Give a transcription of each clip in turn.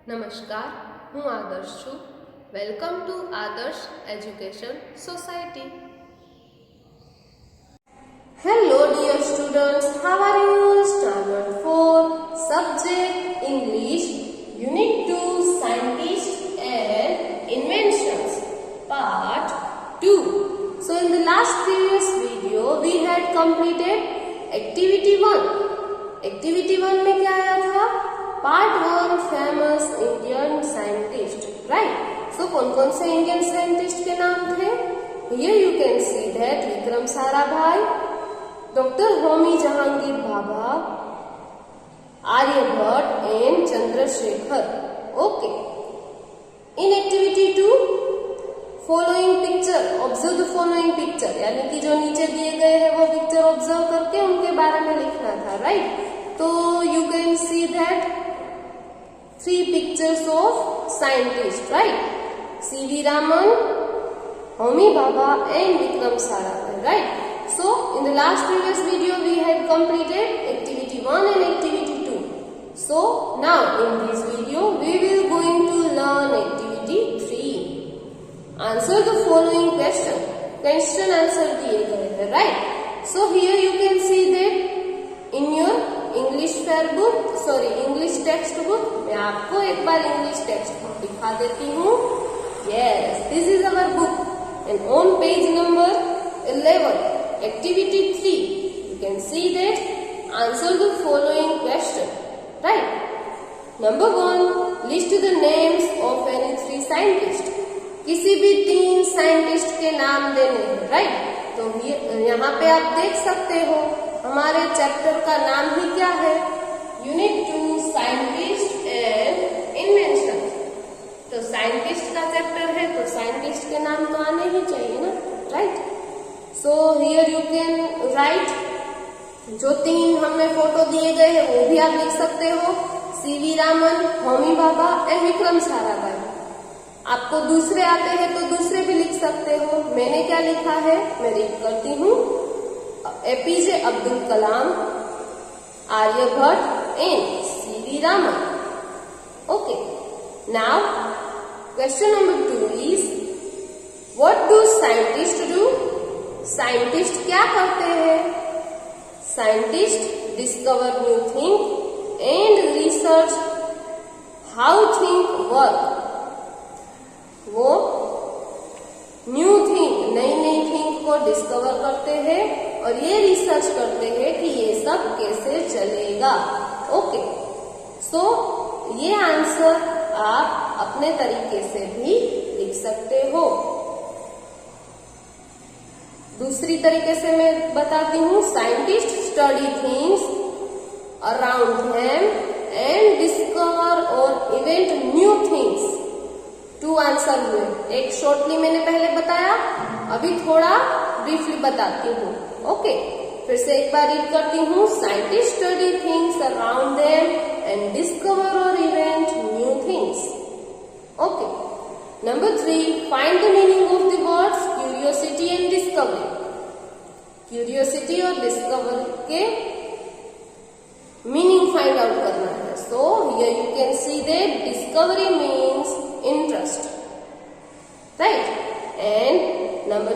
નમસ્કાર, હું આદર્શ છું. વેલકમ ટુ આદર્શ education society. Hello dear students, how are you? Standard 4, subject English, Unit 2, Scientists and Inventions, Part 2. So in the last previous video, we had completed Activity 1. Activity 1 में क्या आया था? Part 1, famous Indian scientist, right? So कौन-कौन से Indian scientist के नाम थे? Here you can see that Vikram Sarabhai, Dr. Homi Jahangir Bhabha, Aryabhatta and Chandrasekhar. Okay. In activity 2, following picture, observe the following picture. यानी कि जो नीचे दिए गए हैं वो पिक्चर ऑब्जर्व करके उनके बारे में लिखना था, राइट? तो you can see that 3 pictures of scientists, right? C.V. Raman, Homi Bhabha and Vikram Sarabhai, right? So in the last previous video we had completed activity 1 and activity 2. So now in this video we will going to learn activity 3. Answer the following question. Question answer दिए गए हैं, right? So here you can see that in your English fair book, sorry English text book, मैं आपको एक बार English text book दिखा देती हूँ. Yes, this is our book and on page number 11, activity 3, you can see that answer the following question, right? Number 1, list the names of any 3 scientist. किसी भी 3 scientist के नाम देने हैं, राइट? तो यहाँ पे आप देख सकते हो हमारे चैप्टर का नाम ही क्या है? Unit 2, scientist and invention. तो साइंटिस्ट का चैप्टर है तो साइंटिस्ट के नाम तो आने ही चाहिए ना, right? So here you can write, जो 3 हमें फोटो दिए गए हैं वो भी आप लिख सकते हो. C.V. रामन, होमी भाभा एंड विक्रम साराभाई. आपको दूसरे आते हैं तो दूसरे भी लिख सकते हो. मैंने क्या लिखा है मैं रीड करती हूँ. APJ Abdul Kalam, Aryabhatta and C.V. Raman. Okay, now question number 2 is what do scientist do? Scientist क्या करते हैं? Scientist discover new thing and research how thing work. वो न्यू थिंग, नई नई थिंग को डिस्कवर करते हैं और ये रिसर्च करते हैं कि ये सब कैसे चलेगा. ओके, सो ये आंसर आप अपने तरीके से भी लिख सकते हो. दूसरी तरीके से मैं बताती हूँ. Scientist study things around them and discover और इवेंट न्यू थिंग्स. 2 आंसर हुए. एक शॉर्टली मैंने पहले बताया, अभी थोड़ा ब्रीफली बताती हूँ. ओके, फिर से एक बार रीड करती हूँ. Scientist study things around them and discover और invent new things. Okay, number 3, find the meaning of the words curiosity and discovery. Curiosity और डिस्कवरी के मीनिंग फाइंड आउट करना है. So here you can see that discovery means interest, right? And number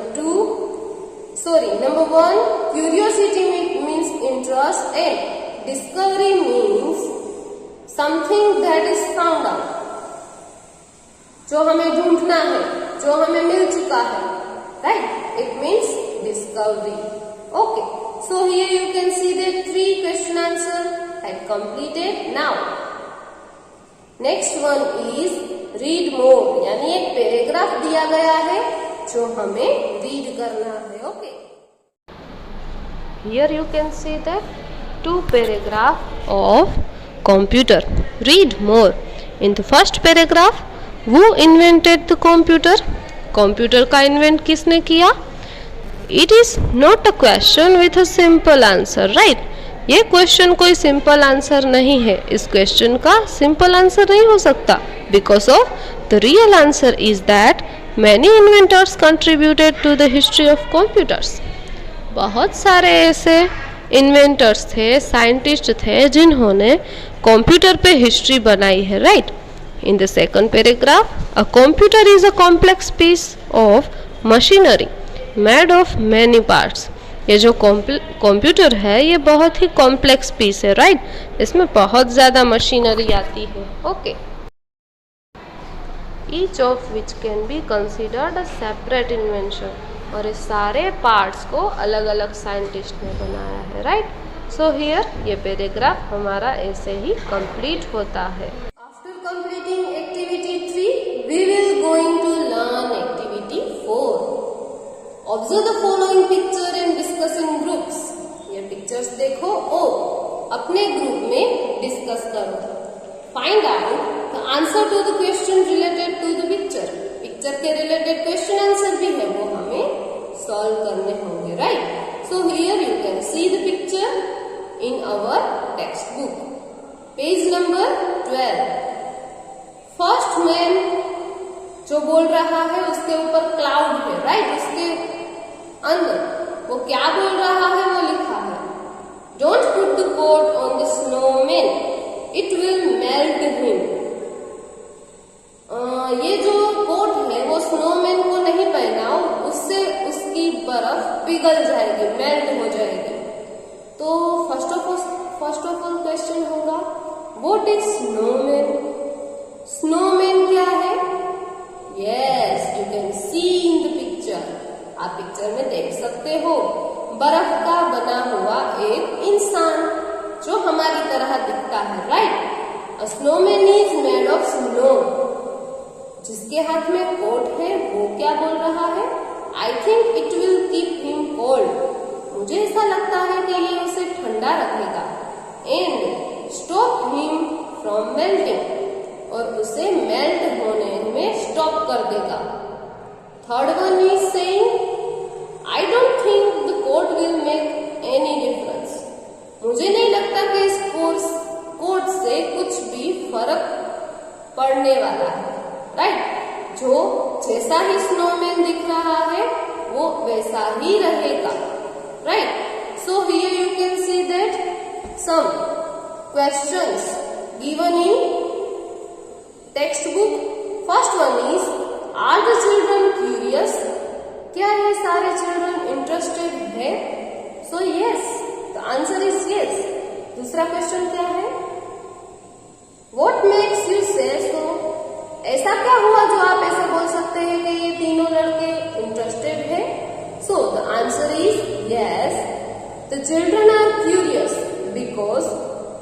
1, curiosity means interest and discovery means something that is found out. जो हमें ढूंढना है, जो हमें मिल चुका है, right? It means discovery. Okay, so here you can see that 3 question answer had completed. Now next one is read more, यानी एक पैराग्राफ दिया गया है जो हमें रीड करना है. Okay, here you can see that 2 paragraph of computer. Read more. In the first paragraph, वो इन्वेंटेड द कंप्यूटर. कंप्यूटर का इन्वेंट किसने किया? It is not a question with a simple answer, right? ये question कोई simple answer नहीं है. इस question का सिंपल आंसर नहीं हो सकता, because of the real answer is that many inventors contributed to the history of computers. बहुत सारे ऐसे इन्वेंटर्स थे, साइंटिस्ट थे जिन्होंने कंप्यूटर पे हिस्ट्री बनाई है, right? In the second paragraph, a computer is a complex piece of machinery made of many parts. ये जो कंप्यूटर है ये बहुत ही कॉम्प्लेक्स पीस है, राइट? इसमें बहुत ज़्यादा मशीनरी आती है, okay. Each of which can be considered a separate invention, और इस सारे पार्ट्स को अलग अलग साइंटिस्ट ने बनाया है, राइट? सो हियर ये पैराग्राफ हमारा ऐसे ही कंप्लीट होता है। After completing activity 3 we will going to learn activity 4। Observe the following picture and discuss in groups. ये पिक्चर्स देखो और अपने ग्रुप में डिस्कस करो। Find out the answer to the question related to the picture. Picture के related question answer भी है वो हमें सॉल्व करने होंगे, right? So here you can see the picture in our text book, page number 12। First man जो बोल रहा है उसके ऊपर क्लाउड है, राइट? उसके अंदर वो क्या बोल रहा है वो लिखा है, don't put the coat on the snowman, it will melt him. ये जो कोट है वो स्नोमैन को नहीं पहनाओ, उससे उसकी बर्फ पिघल जाएगी, मेल्ट हो जाएगी। तो फर्स्ट ऑफ ऑल क्वेश्चन होगा, व्हाट इज स्नोमैन? स्नोमैन क्या है? Yes, you can C in the picture. आप पिक्चर में देख सकते हो बर्फ का बना हुआ एक इंसान जो हमारी तरह दिखता है, right? A snowman is made of snow. जिसके हाथ में कोट है वो क्या बोल रहा है? I think it will keep him cold. मुझे ऐसा लगता है कि ये उसे ठंडा रखेगा। And stop him from melting, और उसे मेल्ट होने में स्टॉप कर देगा। Third one is saying, I don't think the coat will make any difference. मुझे नहीं लगता कि इस कोट से कुछ भी फर्क पड़ने वाला है, राइट? जो जैसा ही स्नोमैन दिख रहा है वो वैसा ही रहेगा, right? So here you can see that some questions given in text book. First one is, are the children curious? क्या ये सारे चिल्ड्रन इंटरेस्टेड है? So yes, the answer is yes. दूसरा क्वेश्चन क्या है, व्हाट मेक्स यू से सो? ऐसा क्या हुआ जो आप ऐसे बोल सकते हैं कि ये तीनों लड़के इंटरेस्टेड है? So the answer is yes, the children are curious because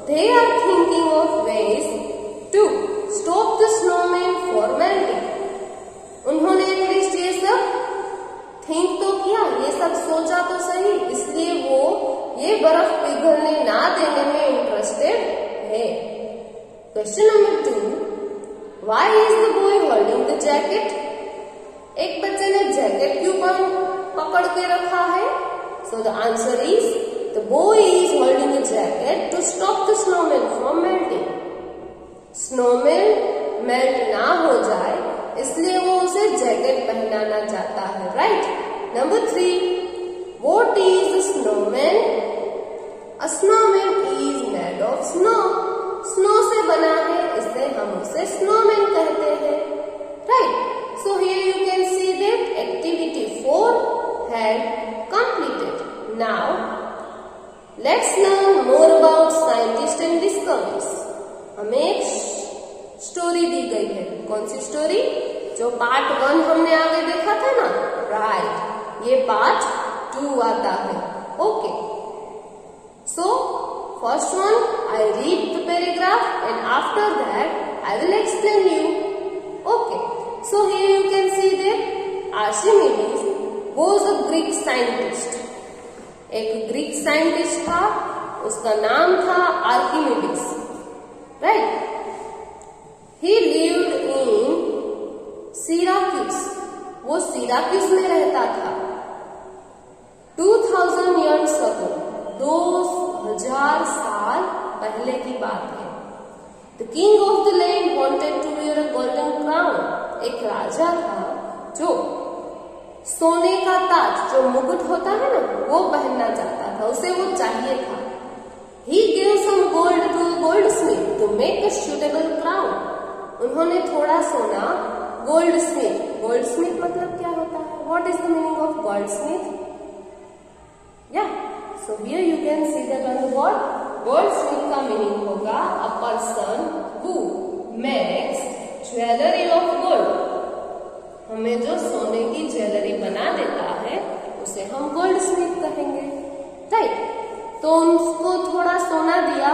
they are thinking of ways to stop the snowman for melting. उन्होंने एटलीस्ट ये सब थिंक तो किया, ये सब सोचा तो सही, इसलिए वो ये बर्फ पिघलने ना देने में इंटरेस्टेड है। Question number 2, why is the boy holding the jacket? एक बच्चे ने जैकेट क्यों पकड़ के रखा है? So the answer is, the boy is holding the jacket to stop the snowman from melting. Snowman melt ना हो जाए इसलिए वो उसे जैकेट पहनाना चाहता है, right? Number 3, what is snowman? A snowman is made of snow. Snow से बना है इसलिए हम उसे स्नोमैन कहते हैं, right? So here you can see that activity 4 had completed. Now let's learn more about scientist and discoveries. हमें एक स्टोरी दी गई है। कौन सी स्टोरी? जो पार्ट 1 हमने आगे देखा था ना, राइट? ये पार्ट 2 आता है, okay? So first one, I read the paragraph and after that I will explain you, okay? So here you can see that Archimedes was a Greek scientist. एक ग्रीक साइंटिस्ट था, उसका नाम था Archimedes, right? He lived in Syracuse. वो सिराक्यूस में रहता था। 2000 years ago, 2000 साल पहले की बात है। The king of the land wanted to wear a golden crown. एक राजा था जो सोने का ताज, जो मुकुट होता है ना, वो पहनना चाहता था, उसे वो चाहिए था। He gave some gold to a goldsmith to make a suitable crown. उन्होंने थोड़ा सोना गोल्ड स्मिथ। गोल्ड स्मिथ मतलब क्या होता है? What is the meaning of goldsmith? या so here you can see that on the board goldsmith का meaning होगा a person who makes jewellery of gold. हमें जो सोने की ज्वेलरी बना देता है उसे हम गोल्ड स्मिथ कहेंगे, राइट? तो उसको थोड़ा सोना दिया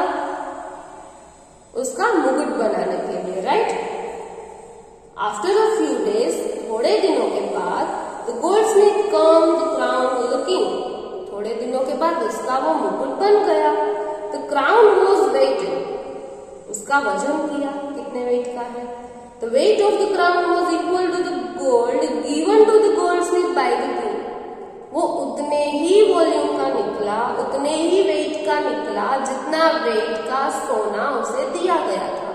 उसका मुकुट बनाने के लिए, right? After a few days, थोड़े दिनों के बाद, the goldsmith come the crown to the king. थोड़े दिनों के बाद उसका वो मुकुट बन गया। The crown was weighted. उसका वजन किया, कितने वेट का है? The weight of the crown was equal to the gold given to the goldsmith by the king. वो उतने ही वॉल्यूम का निकला, उतने ही वेट का निकला जितना वेट का सोना उसे दिया गया था।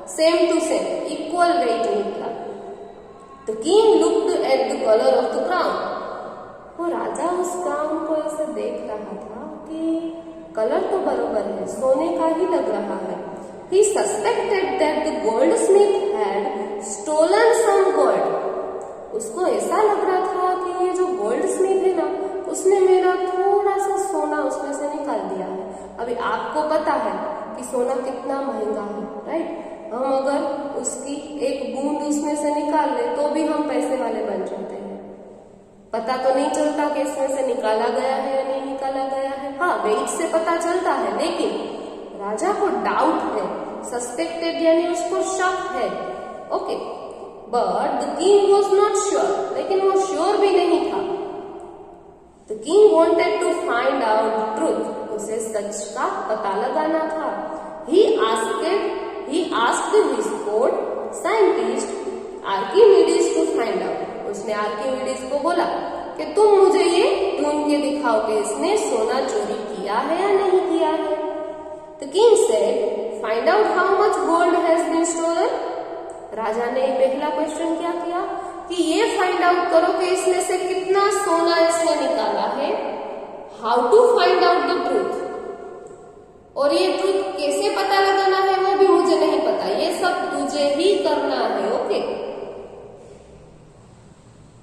Same to same, equal weight निकला। The king looked at the colour of the crown. वो राजा उस क्राउन को ऐसे देख रहा था कि कलर तो बराबर है, सोने का ही लग रहा है। He suspected that the goldsmith had stolen some gold. उसको ऐसा लग रहा था कि ये जो गोल्ड स्मिथ है ना, उसने मेरा थोड़ा सा सोना उसमें से निकाल दिया है। अभी आपको पता है कि सोना कितना महंगा है, राइट? हम अगर उसकी एक बूंद उसमें से निकाल ले तो भी हम पैसे वाले बन जाते हैं। पता तो नहीं चलता कि इसमें से निकाला गया है या नहीं निकाला गया है। हाँ, वेट से पता चलता है, लेकिन राजा को डाउट है, सस्पेक्टेड यानी उसको शक है, okay. But the king was not sure, लेकिन वो श्योर भी नहीं था। The king wanted to find out the truth. उसे सच का पता लगाना था। He asked his court scientist Archimedes to find out. उसने आर्किमिडीज को बोला कि तुम मुझे ये ढूंढ के दिखाओ कि इसने सोना चोरी किया है या नहीं किया है। The king said, find out how much gold has been stolen. राजा ने पहला क्वेश्चन क्या किया कि ये फाइंड आउट करो कि इसमें से कितना सोना इसने निकाला है। How to find out the truth, और ये ट्रूथ कैसे पता लगाना है वो भी मुझे नहीं पता, ये सब तुझे ही करना है, okay.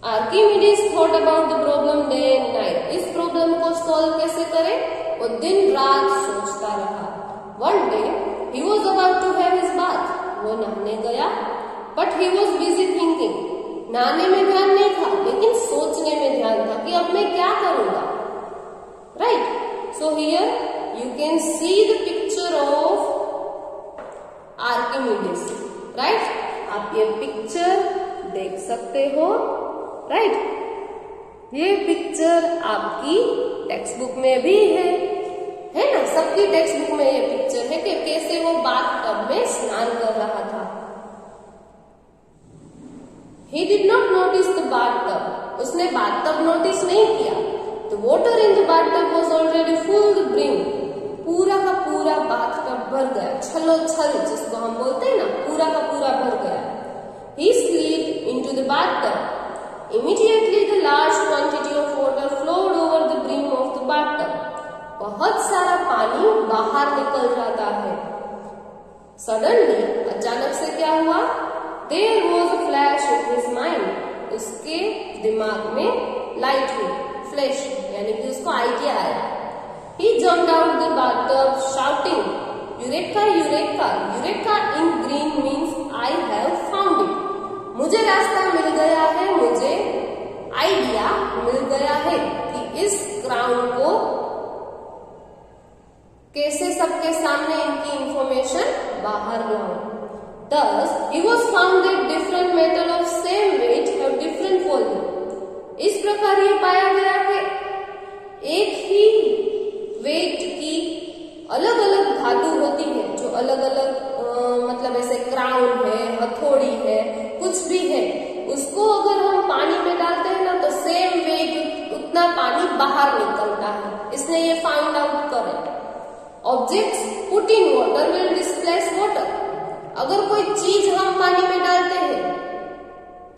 Archimedes thought about the problem day and night. इस प्रॉब्लम को सॉल्व कैसे करें वो दिन रात सोचता रहा। One day he was about to have his bath. वो नहाने गया, but he was busy thinking. नहाने में ध्यान नहीं था, लेकिन सोचने में ध्यान था कि अब मैं क्या करूंगा, right? So here you can see the picture of Archimedes, right? आप ये पिक्चर देख सकते हो, राइट? ये पिक्चर आपकी टेक्स्ट बुक में भी है ना? सबकी टेक्स्ट बुक में ये पिक्चर है कि कैसे वो बाथटब में स्नान कर रहा था। He did not notice the bathtub. उसने बाथटब नोटिस नहीं किया। The water in the bathtub was already full to the brim. पूरा का पूरा बाथटब भर गया, छलोछल जिसको हम बोलते हैं ना, पूरा का पूरा भर गया। He slipped into the bathtub. Immediately the large quantity of water flowed over the brim of the bathtub. बहुत सारा पानी बाहर निकल जाता है। Suddenly, अचानक से क्या हुआ? There was a flash in his mind. उसके दिमाग में लाइट हुई, फ्लैश, यानी कि उसको आइडिया आया। He jumped out the bathtub shouting, "Eureka, Eureka! Eureka in green means I have found it." मुझे रास्ता मिल गया है, मुझे आइडिया मिल गया है कि इस क्राउन को कैसे सबके सामने इनकी इंफॉर्मेशन बाहर लाऊं। Thus, he was found that different metal of same weight have different volume. इस प्रकार ये पाया गया कि एक ही वेट की अलग अलग धातु होती है, जो अलग अलग मतलब ऐसे क्राउन है, हथौड़ी है, कुछ भी है, उसको अगर हम पानी में डालते हैं ना तो सेम वेट उतना पानी बाहर निकलता है। इसने ये फाइंड आउट करें। Objects put in water will displace water. अगर कोई चीज हम पानी में डालते हैं,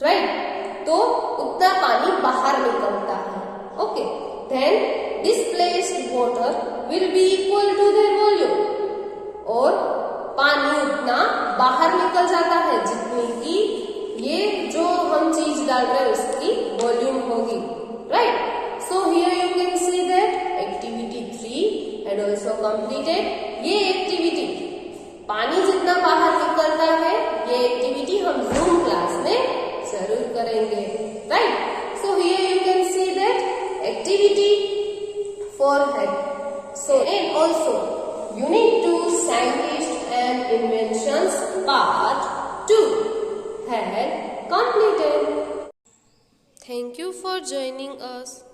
राइट, तो उतना पानी बाहर निकलता है, okay. Then displaced water will be equal to their volume, और पानी उतना बाहर निकल जाता है जितना डाल रहे हैं उसकी वॉल्यूम होगी, right. So here you can see that activity 3 had also completed. ये एक्टिविटी पानी जितना बाहर निकलता है, ये एक्टिविटी हम जूम क्लास में जरूर करेंगे, right. So here you can see that activity 4 had so and also unit 2 scientists and inventions part 2 had completed. Thank you for joining us.